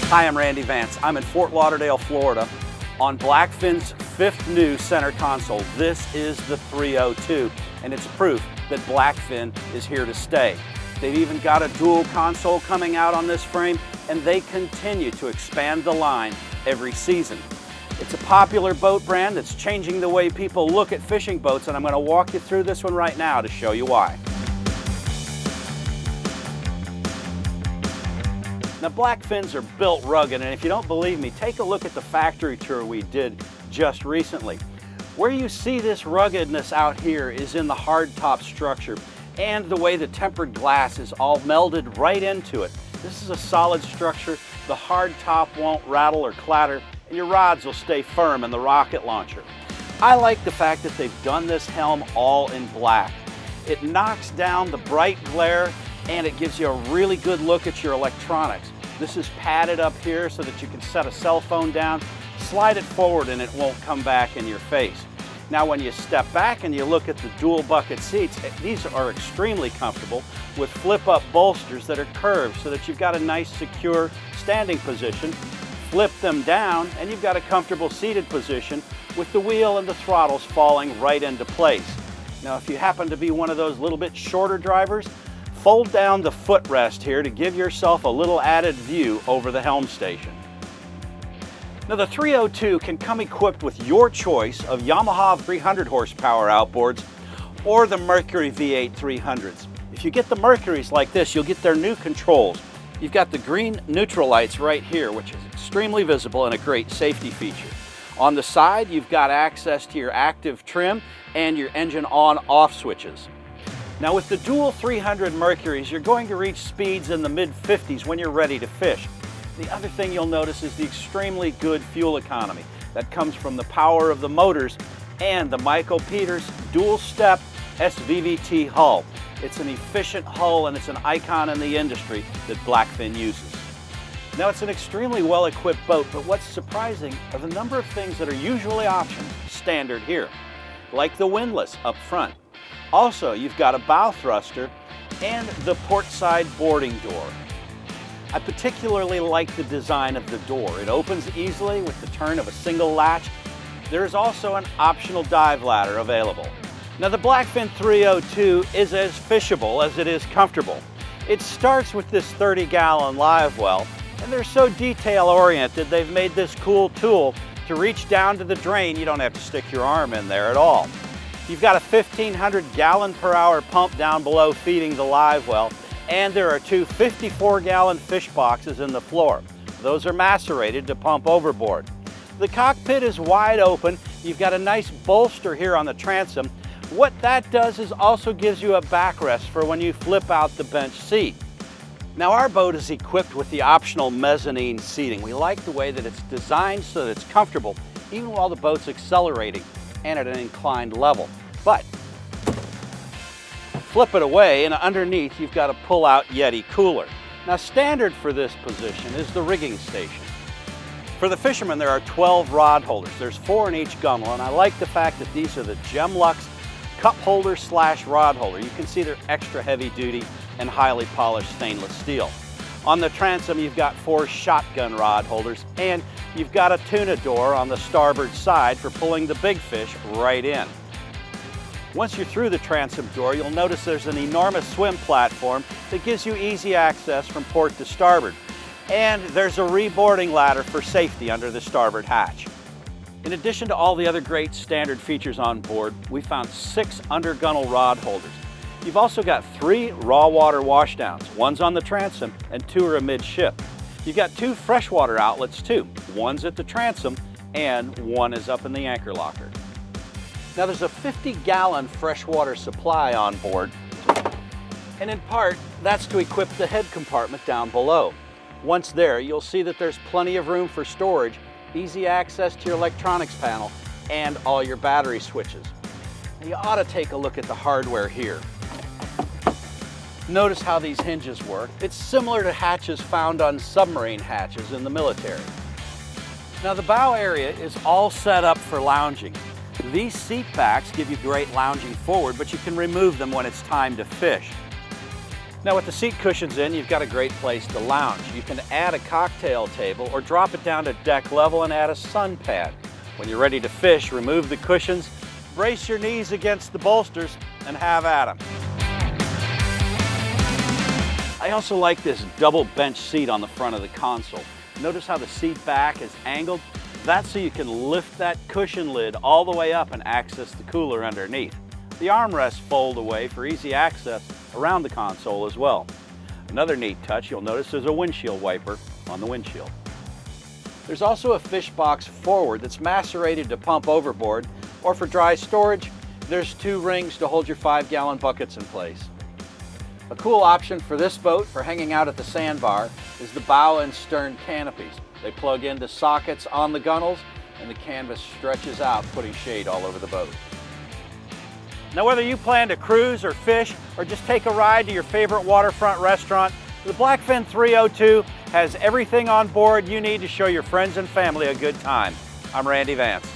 Hi, I'm Randy Vance. I'm in Fort Lauderdale, Florida on Blackfin's fifth new center console. This is the 302, and it's proof that Blackfin is here to stay. They've even got a dual console coming out on this frame, and they continue to expand the line every season. It's a popular boat brand that's changing the way people look at fishing boats, and I'm going to walk you through this one right now to show you why. Now, Blackfins are built rugged, and if you don't believe me, take a look at the factory tour we did just recently. Where you see this ruggedness out here is in the hard top structure and the way the tempered glass is all melded right into it. This is a solid structure. The hard top won't rattle or clatter, and your rods will stay firm in the rocket launcher. I like the fact that they've done this helm all in black. It knocks down the bright glare, and it gives you a really good look at your electronics. This is padded up here so that you can set a cell phone down, slide it forward, and it won't come back in your face. Now, when you step back and you look at the dual bucket seats, these are extremely comfortable with flip-up bolsters that are curved so that you've got a nice, secure standing position. Flip them down, and you've got a comfortable seated position with the wheel and the throttles falling right into place. Now, if you happen to be one of those little bit shorter drivers, fold down the footrest here to give yourself a little added view over the helm station. Now, the 302 can come equipped with your choice of Yamaha 300 horsepower outboards or the Mercury V8 300s. If you get the Mercuries like this, you'll get their new controls. You've got the green neutral lights right here, which is extremely visible and a great safety feature. On the side, you've got access to your active trim and your engine on-off switches. Now, with the dual 300 Mercuries, you're going to reach speeds in the mid-50s when you're ready to fish. The other thing you'll notice is the extremely good fuel economy that comes from the power of the motors and the Michael Peters dual-step SVVT hull. It's an efficient hull, and it's an icon in the industry that Blackfin uses. Now, it's an extremely well-equipped boat, but what's surprising are the number of things that are usually options standard here, like the windlass up front. Also, you've got a bow thruster and the port side boarding door. I particularly like the design of the door. It opens easily with the turn of a single latch. There is also an optional dive ladder available. Now, the Blackfin 302 is as fishable as it is comfortable. It starts with this 30-gallon live well, and they're so detail-oriented they've made this cool tool to reach down to the drain. You don't have to stick your arm in there at all. You've got a 1,500-gallon-per-hour pump down below feeding the live well, and there are two 54-gallon fish boxes in the floor. Those are macerated to pump overboard. The cockpit is wide open. You've got a nice bolster here on the transom. What that does is also gives you a backrest for when you flip out the bench seat. Now, our boat is equipped with the optional mezzanine seating. We like the way that it's designed so that it's comfortable even while the boat's accelerating and at an inclined level. But flip it away, and underneath you've got a pull-out Yeti cooler. Now, standard for this position is the rigging station. For the fishermen, there are 12 rod holders. There's 4 in each gunnel, and I like the fact that these are the Gemlux cup holder / rod holder. You can see they're extra heavy duty and highly polished stainless steel. On the transom, you've got 4 shotgun rod holders, and you've got a tuna door on the starboard side for pulling the big fish right in. Once you're through the transom door, you'll notice there's an enormous swim platform that gives you easy access from port to starboard. And there's a reboarding ladder for safety under the starboard hatch. In addition to all the other great standard features on board, we found 6 undergunnel rod holders. You've also got 3 raw water washdowns. One's on the transom and 2 are amidship. You've got 2 freshwater outlets too. One's at the transom and one is up in the anchor locker. Now, there's a 50-gallon freshwater supply on board, and in part, that's to equip the head compartment down below. Once there, you'll see that there's plenty of room for storage, easy access to your electronics panel, and all your battery switches. You ought to take a look at the hardware here. Notice how these hinges work. It's similar to hatches found on submarine hatches in the military. Now, the bow area is all set up for lounging. These seat backs give you great lounging forward, but you can remove them when it's time to fish. Now with the seat cushions in, you've got a great place to lounge. You can add a cocktail table or drop it down to deck level and add a sun pad. When you're ready to fish, remove the cushions, brace your knees against the bolsters, and have at them. I also like this double bench seat on the front of the console. Notice how the seat back is angled? That's so you can lift that cushion lid all the way up and access the cooler underneath. The armrests fold away for easy access around the console as well. Another neat touch, you'll notice there's a windshield wiper on the windshield. There's also a fish box forward that's macerated to pump overboard, or for dry storage, there's 2 rings to hold your 5-gallon buckets in place. A cool option for this boat for hanging out at the sandbar is the bow and stern canopies. They plug into sockets on the gunnels and the canvas stretches out, putting shade all over the boat. Now whether you plan to cruise or fish or just take a ride to your favorite waterfront restaurant, the Blackfin 302 has everything on board you need to show your friends and family a good time. I'm Randy Vance.